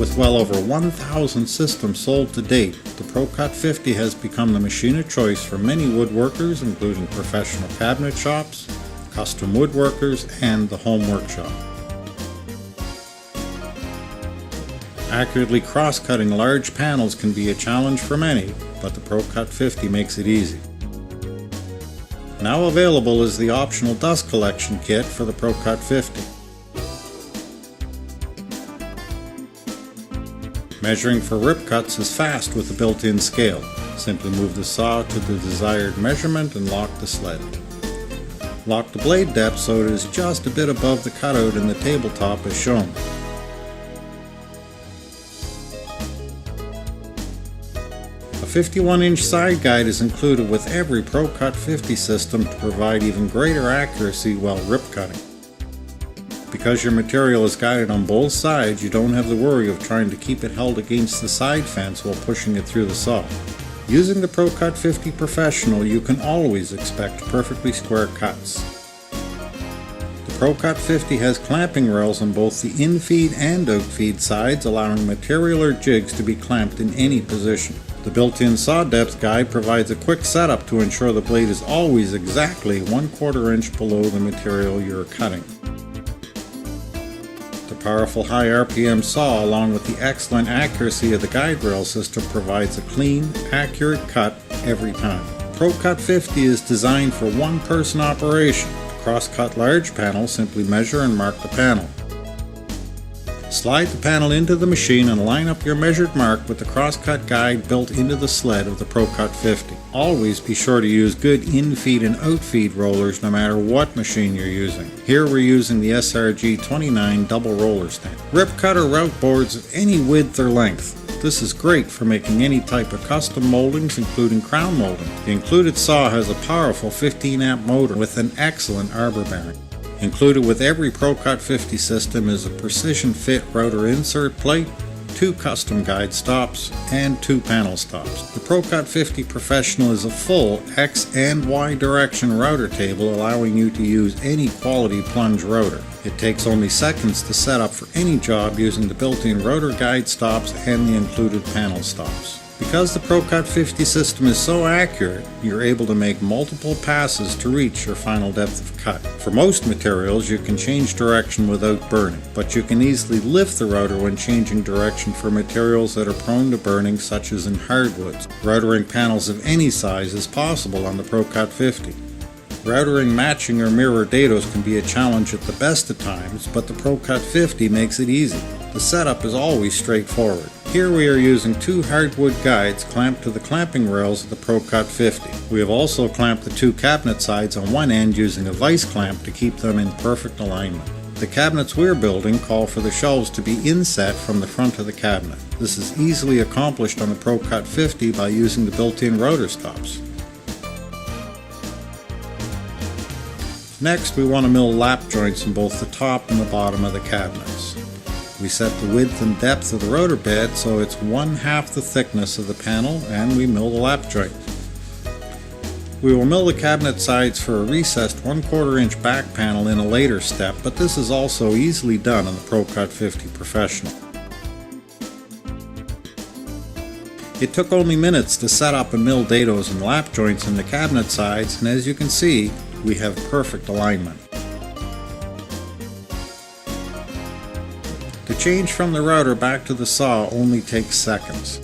With well over 1,000 systems sold to date, the ProCut 50 has become the machine of choice for many woodworkers, including professional cabinet shops, custom woodworkers, and the home workshop. Accurately cross-cutting large panels can be a challenge for many, but the ProCut 50 makes it easy. Now available is the optional dust collection kit for the ProCut 50. Measuring for rip cuts is fast with the built-in scale. Simply move the saw to the desired measurement and lock the sled. Lock the blade depth so it is just a bit above the cutout in the tabletop as shown. A 51-inch side guide is included with every ProCut 50 system to provide even greater accuracy while rip cutting. Because your material is guided on both sides, you don't have the worry of trying to keep it held against the side fence while pushing it through the saw. Using the ProCut 50 Professional, you can always expect perfectly square cuts. The ProCut 50 has clamping rails on both the in-feed and out-feed sides, allowing material or jigs to be clamped in any position. The built-in saw depth guide provides a quick setup to ensure the blade is always exactly 1/4 inch below the material you're cutting. The powerful high RPM saw, along with the excellent accuracy of the guide rail system, provides a clean, accurate cut every time. ProCut 50 is designed for one-person operation. To cross-cut large panels, simply measure and mark the panel. Slide the panel into the machine and line up your measured mark with the crosscut guide built into the sled of the ProCut 50. Always be sure to use good in-feed and out-feed rollers no matter what machine you're using. Here we're using the SRG 29 double roller stand. Rip cut or route boards of any width or length. This is great for making any type of custom moldings, including crown molding. The included saw has a powerful 15 amp motor with an excellent arbor bearing. Included with every ProCut 50 system is a precision fit router insert plate, 2 custom guide stops, and 2 panel stops. The ProCut 50 Professional is a full X and Y direction router table, allowing you to use any quality Plunge router. It takes only seconds to set up for any job using the built-in router guide stops and the included panel stops. Because the ProCut 50 system is so accurate, you're able to make multiple passes to reach your final depth of cut. For most materials, you can change direction without burning, but you can easily lift the router when changing direction for materials that are prone to burning, such as in hardwoods. Routering panels of any size is possible on the ProCut 50. Routering matching or mirror dados can be a challenge at the best of times, but the ProCut 50 makes it easy. The setup is always straightforward. Here we are using 2 hardwood guides clamped to the clamping rails of the ProCut 50. We have also clamped the 2 cabinet sides on one end using a vise clamp to keep them in perfect alignment. The cabinets we're building call for the shelves to be inset from the front of the cabinet. This is easily accomplished on the ProCut 50 by using the built-in router stops. Next, we want to mill lap joints in both the top and the bottom of the cabinets. We set the width and depth of the rotor bed so it's 1/2 the thickness of the panel, and we mill the lap joint. We will mill the cabinet sides for a recessed 1/4 inch back panel in a later step, but this is also easily done on the ProCut 50 Professional. It took only minutes to set up and mill dados and lap joints in the cabinet sides, and as you can see, we have perfect alignment. To change from the router back to the saw only takes seconds.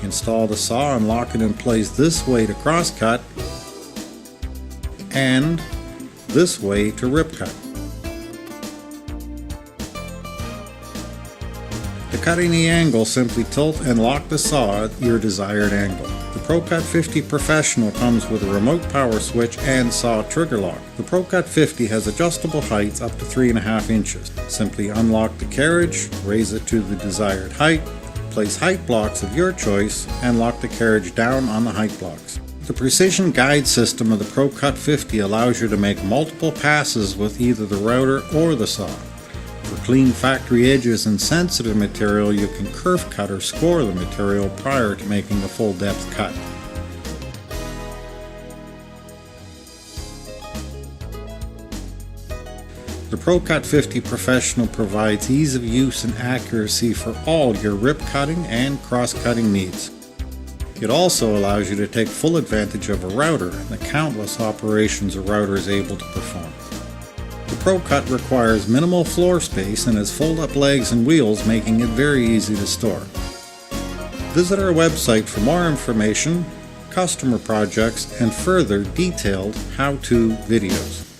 Install the saw and lock it in place this way to cross-cut and this way to rip cut. To cut any angle, simply tilt and lock the saw at your desired angle. The ProCut 50 Professional comes with a remote power switch and saw trigger lock. The ProCut 50 has adjustable heights up to 3.5 inches. Simply unlock the carriage, raise it to the desired height, place height blocks of your choice, and lock the carriage down on the height blocks. The precision guide system of the ProCut 50 allows you to make multiple passes with either the router or the saw. For clean factory edges and sensitive material, you can kerf cut or score the material prior to making a full depth cut. The ProCut 50 Professional provides ease of use and accuracy for all your rip cutting and cross-cutting needs. It also allows you to take full advantage of a router and the countless operations a router is able to perform. The ProCut requires minimal floor space and has fold-up legs and wheels, making it very easy to store. Visit our website for more information, customer projects, and further detailed how-to videos.